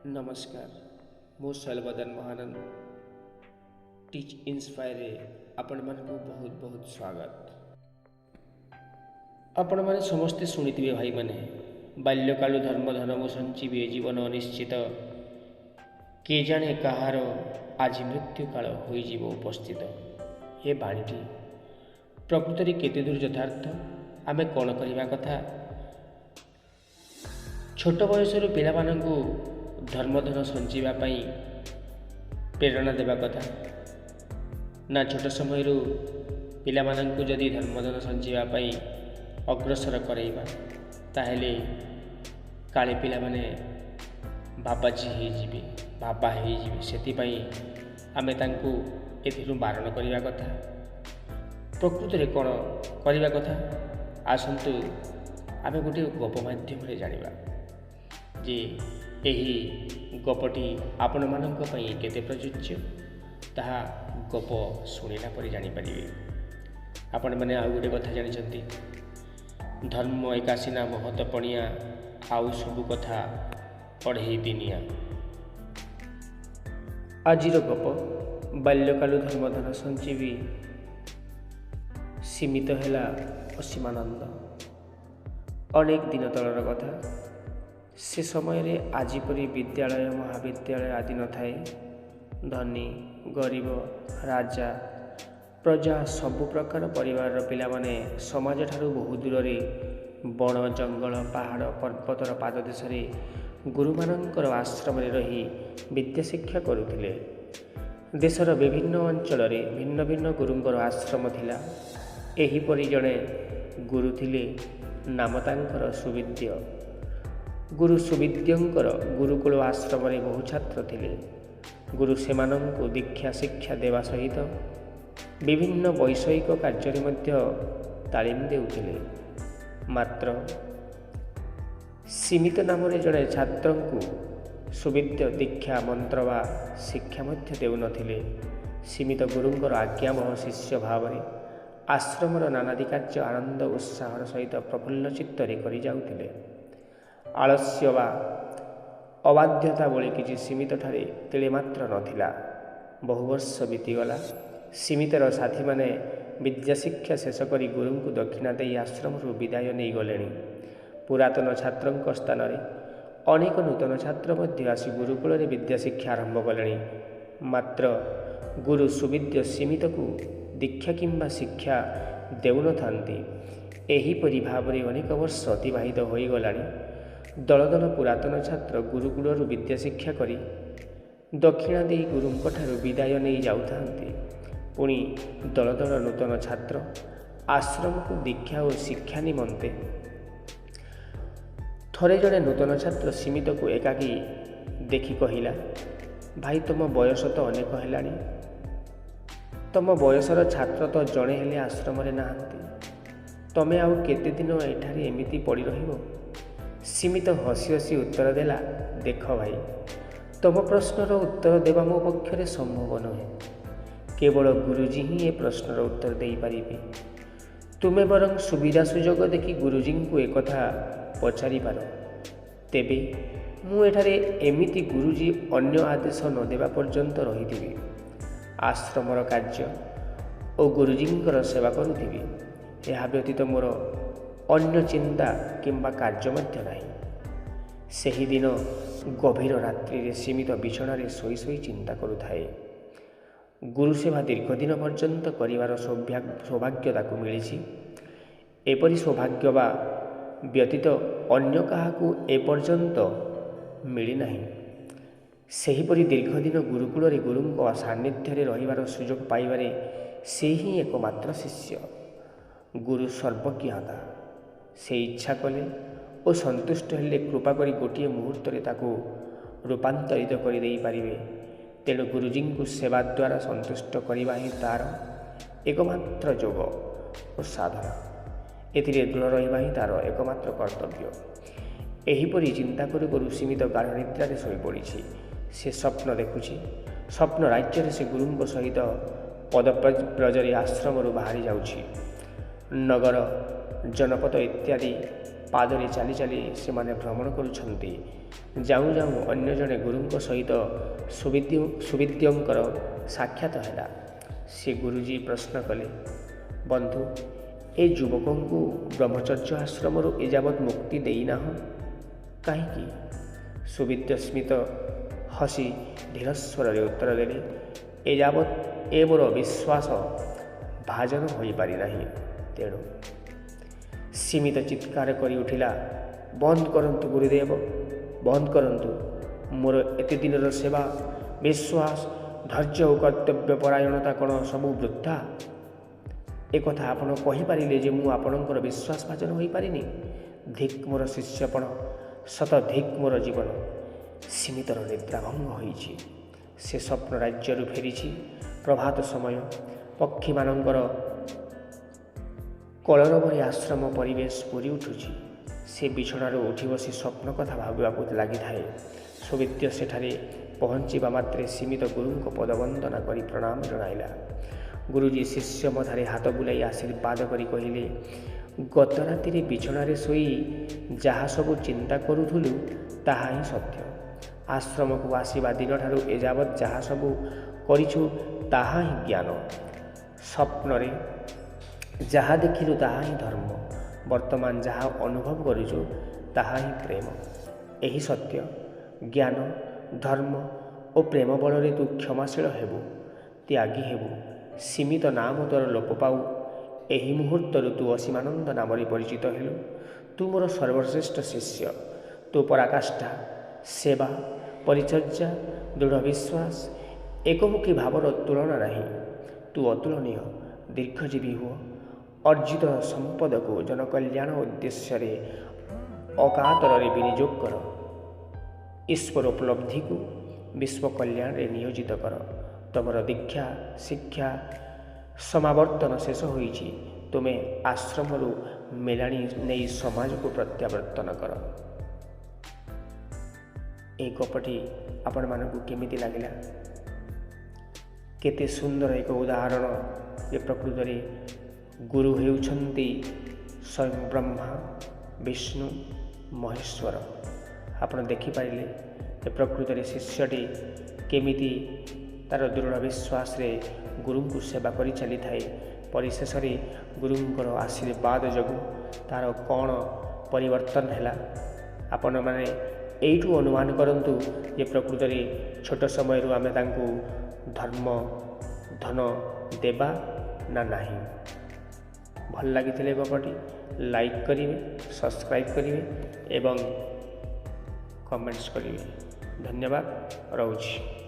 नमस्कार मु शैलबदन Mahanand teach inspire आपण मन को बहुत बहुत स्वागत। आपण मैंने समस्ते शुणिथे भाई मैंने बाल्यकालु धर्म धनमु संजीवे जीवन अनिश्चित किए जाने कहार आज मृत्यु काल हो उपस्थित। ये बाणीटी प्रकृति केते दूर यथार्थ आमे कौन करवा कथा। छोट बयसर पिलामानंकु धर्मधन संजीवा प्रेरणा देवा कथा ना छोट समय पिलामानंकु जदि धर्मधन संजीवा अग्रसर करैबा ताहेले काले पिला माने बाबाजी हो जिबे बाबा हो जिबे सेतिपई आमे तांकु एथिरु बारण करवा कथा। प्रकृति रे कोन करवा कथा आसंतु आमे गोटे गप माध्यम रे जानिबा जे एही गपटी आपण मानक पई केते प्रयोज्य ताहा गप शुणिला पर जानिपारे। आपण मैंने आउ गोटे कथा जानिछंती धर्म एकासीना महत पणिया आउ सबु कथा पढ़े दिनिया। आजिर गप बाल्यकालु धर्मधन संजीवी सीमित हैला असीमानंद। अनेक दिन तलर कथा। से समय रे आजी परी विद्यालय महाविद्यालय आदि न थाए। धनी गरीब राजा प्रजा सबु प्रकार परिवार पिला माने समाज ठारू बहु दूर रे बण जंगल पहाड़ पर्वतर पाददेश रे गुरुमानंकर आश्रम रे रही विद्या शिक्षा करुथिले। देशर विभिन्न अंचल रे भिन्न भिन्न गुरुंकर आश्रम थिला। एही परी जणे गुरु थिले नाम तांकर सुविद्य। गुरु सुविद्यंकर गुरुकुल आश्रम रे बहु छात्र थिले। गुरु सेमानंकु दीक्षा शिक्षा देवा सहित विभिन्न वैषयिक कार्य मध्य तालीम देउथिले। मात्र सीमित नाम रे जड़े छात्र को सुविद्य दीक्षा मंत्र वा शिक्षा मध्य देउ नथिले। सीमित गुरुंकर आज्ञामह शिष्य भाव रे आश्रमर नानादि कार्य आनंद उत्साहर सहित प्रफुल्ल चित्तरे करि जाउथिले। आलस्य वा अबाध्यता बोली किसी सीमित ठारे तिले मात्र नथिला। बहु वर्ष बीतीगला। सीमितर साथी माने विद्या शिक्षा शेष करी गुरु को दक्षिणा दे आश्रम विदाय नहीं गले। पुरातन छात्र स्थान रे अनेक नूतन छात्र मध्य आसी गुरुकुल रे विद्या शिक्षा आरंभ कले। मात्र गुरु सुविद्य सीमित को दीक्षा किंबा शिक्षा देउ न थांती। एहीपरि भाव रे अनेक वर्ष अतिबाहित होई गलानी। दल दल पुरातन छात्र गुरुकुल विद्या शिक्षा करी दक्षिणा दे गुरुंक ठारू विदाय नहीं जाउथांती। पुणी दल दल नूतन छात्र आश्रम को दीक्षा और शिक्षा निमंते। थरे जड़े नूतन छात्र सीमित को एकाकी देखि कहिला, भाई तुम बयस तो अनेक हेलानी, तुम बयसर छात्र तो जड़े हेले आश्रम रे नाहांती, तमे आउ केते दिन एठारे एमिति पड़ी रहिबो। सीमित हसी हसी उत्तर देला, देख भाई तुम प्रश्नर उत्तर देवा मो पक्षरे संभव नुहे। केवल गुरुजी ही ए प्रश्नर उत्तर दे पारिबे। तुमे बरं सुविधा सुजोग देखि गुरुजी को एक कथा पचारि पार। तेबे मु एठारे एमिति गुरुजी अन्य आदेश न देवा पर्यंत रहिथिबि। आश्रमर कार्य और गुरुजींकर सेवा करुथिबि। एहा व्यतीत मोर अन्य चिंता किंबा कार्य मध्य नाही। सेही दिन गभीर रात्रि रे सीमित बिछणा रे सोई सोई चिंता करुथाए। गुरु सेवा दीर्घ दिन पर्यंत करिवार सौभाग्य ताकु मिलिछि। एपरि सौभाग्य बा व्यतीत अन्य काहाकु एपर्यंत मिली नाही। सेहीपरि दीर्घ दिन गुरुकुल रे गुरुंक सान्निध्य रे रहिवार सुजोग पाइबारे से ही एकमात्र शिष्य। गुरु सर्वज्ञता से इच्छा कले और संतुष्ट हेले कृपा करी गोटे मुहूर्त रे ताकू रूपांतरित कर दे पारिबे। तेणु गुरुजी को सेवा द्वारा संतुष्ट करवा ही तार एकमात्र जोग और साधना। एथिरे दृढ़ रहिबा ही तार एकमात्र कर्तव्य। एहीपरि चिंता करू करू सीमित गाढ़ निद्रा रे सोई पड़िछि। से स्वप्न देखुछि। स्वप्न राज्य रे से गुरुंक सहित पदव्रजरे आश्रम बाहरी जाउछि। नगर जनपद इत्यादि ପାଦରେ ଚାଲି ଚାଲି ସେମାନେ ଭ୍ରମଣ କରୁଛନ୍ତି। ଯାଉଁ ଯାଉଁ ଅନ୍ୟ ଜଣେ ଗୁରୁଙ୍କ ସହିତ ସୁବିଦ୍ୟଙ୍କର ସାକ୍ଷାତ ହେଲା। ସେ ଗୁରୁଜୀ ପ୍ରଶ୍ନ କଲେ, ବନ୍ଧୁ, ଏ ଯୁବକଙ୍କୁ ବ୍ରହ୍ମଚର୍ଯ୍ୟ ଆଶ୍ରମରୁ ଏଯାବତ୍ ମୁକ୍ତି ଦେଇନାହଁ କାହିଁକି? ସୁବିଦ୍ୟ ସ୍ମିତ ହସି ଧୀର ସ୍ୱରରେ ଉତ୍ତର ଦେଲେ, ଏଯାବତ୍ ଏ ମୋର ବିଶ୍ୱାସ ଭାଜନ ହୋଇପାରିନାହିଁ। ତେଣୁ ସୀମିତ ଚିତ୍କାର କରି ଉଠିଲା, ବନ୍ଦ କରନ୍ତୁ ଗୁରୁଦେବ, ବନ୍ଦ କରନ୍ତୁ। ମୋର ଏତେ ଦିନର ସେବା, ବିଶ୍ୱାସ, ଧୈର୍ଯ୍ୟ ଓ କର୍ତ୍ତବ୍ୟପରାୟଣତା କ'ଣ ସବୁ ବୃଥା? ଏକଥା ଆପଣ କହିପାରିଲେ ଯେ ମୁଁ ଆପଣଙ୍କର ବିଶ୍ୱାସ ଭାଜନ ହୋଇପାରିନି? ଧିକ୍ ମୋର ଶିଷ୍ୟପଣ, ଶତ ଧିକ୍ ମୋର ଜୀବନ। ସୀମିତର ନିଦ୍ରାଭଙ୍ଗ ହୋଇଛି। ସେ ସ୍ୱପ୍ନ ରାଜ୍ୟରୁ ଫେରିଛି। ପ୍ରଭାତ ସମୟ, ପକ୍ଷୀମାନଙ୍କର କଳରବରେ ଆଶ୍ରମ ପରିବେଶ ପୁରି ଉଠୁଛି। ସେ ବିଛଣାରୁ ଉଠି ବସି ସ୍ୱପ୍ନ କଥା ଭାବିବାକୁ ଲାଗିଥାଏ। ସୁବିଦ୍ୟ ସେଠାରେ ପହଞ୍ଚିବା ମାତ୍ରେ ସୀମିତ ଗୁରୁଙ୍କ ପଦବନ୍ଦନା କରି ପ୍ରଣାମ ଜଣାଇଲା। ଗୁରୁଜୀ ଶିଷ୍ୟ ମଥାରେ ହାତ ବୁଲାଇ ଆଶୀର୍ବାଦ କରି କହିଲେ, ଗତ ରାତିରେ ବିଛଣାରେ ଶୋଇ ଯାହା ସବୁ ଚିନ୍ତା କରୁଥିଲୁ ତାହା ହିଁ ସତ୍ୟ। ଆଶ୍ରମକୁ ଆସିବା ଦିନଠାରୁ ଏଯାବତ୍ ଯାହା ସବୁ କରିଛୁ ତାହା ହିଁ ଜ୍ଞାନ। ସ୍ୱପ୍ନରେ ଯାହା ଦେଖିଲୁ ତାହା ହିଁ ଧର୍ମ। ବର୍ତ୍ତମାନ ଯାହା ଅନୁଭବ କରୁଛୁ ତାହା ହିଁ ପ୍ରେମ। ଏହି ସତ୍ୟ, ଜ୍ଞାନ, ଧର୍ମ ଓ ପ୍ରେମ ବଳରେ ତୁ କ୍ଷମାଶୀଳ ହେବୁ, ତ୍ୟାଗୀ ହେବୁ। ସୀମିତ ନାମ ତୋର ଲୋପ ପାଉ। ଏହି ମୁହୂର୍ତ୍ତରୁ ତୁ ଅସୀମାନନ୍ଦ ନାମରେ ପରିଚିତ ହେଲୁ। ତୁ ମୋର ସର୍ବଶ୍ରେଷ୍ଠ ଶିଷ୍ୟ। ତୋ ପରାକାଷ୍ଠା, ସେବା, ପରିଚର୍ଯ୍ୟା, ଦୃଢ଼ ବିଶ୍ୱାସ, ଏକମୁଖୀ ଭାବର ତୁଳନା ନାହିଁ। ତୁ ଅତୁଳନୀୟ। ଦୀର୍ଘଜୀବୀ ହୁଅ। ଅର୍ଜିତ ସମ୍ପଦକୁ ଜନକଲ୍ୟାଣ ଉଦ୍ଦେଶ୍ୟରେ ଅକାତରରେ ବିନିଯୋଗ କର। ଈଶ୍ୱର ଉପଲବ୍ଧିକୁ ବିଶ୍ୱ କଲ୍ୟାଣରେ ନିୟୋଜିତ କର। ତୁମର ଦୀକ୍ଷା, ଶିକ୍ଷା, ସମାବର୍ତ୍ତନ ଶେଷ ହୋଇଛି। ତୁମେ ଆଶ୍ରମରୁ ମେଲାଣି ନେଇ ସମାଜକୁ ପ୍ରତ୍ୟାବର୍ତ୍ତନ କର। ଏହି ଗପଟି ଆପଣମାନଙ୍କୁ କେମିତି ଲାଗିଲା? କେତେ ସୁନ୍ଦର ଏକ ଉଦାହରଣ ଯେ ପ୍ରକୃତରେ ଗୁରୁ ହେଉଛନ୍ତି ସ୍ୱୟଂ ବ୍ରହ୍ମା, ବିଷ୍ଣୁ, ମହେଶ୍ୱର। ଆପଣ ଦେଖିପାରିଲେ ଯେ ପ୍ରକୃତରେ ଶିଷ୍ୟଟି କେମିତି ତା'ର ଦୃଢ଼ ବିଶ୍ୱାସରେ ଗୁରୁଙ୍କୁ ସେବା କରି ଚାଲିଥାଏ। ପରିଶେଷରେ ଗୁରୁଙ୍କର ଆଶୀର୍ବାଦ ଯୋଗୁଁ ତା'ର କ'ଣ ପରିବର୍ତ୍ତନ ହେଲା। ଆପଣମାନେ ଏଇଠୁ ଅନୁମାନ କରନ୍ତୁ ଯେ ପ୍ରକୃତରେ ଛୋଟ ସମୟରୁ ଆମେ ତାଙ୍କୁ ଧର୍ମ, ଧନ ଦେବା ନା ନାହିଁ। ଭଲ ଲାଗିଥିଲେ ଗପଟି ଲାଇକ୍ କରିବେ, ସବସ୍କ୍ରାଇବ୍ କରିବେ ଏବଂ କମେଣ୍ଟସ୍ କରିବେ। ଧନ୍ୟବାଦ। ରହୁଛି।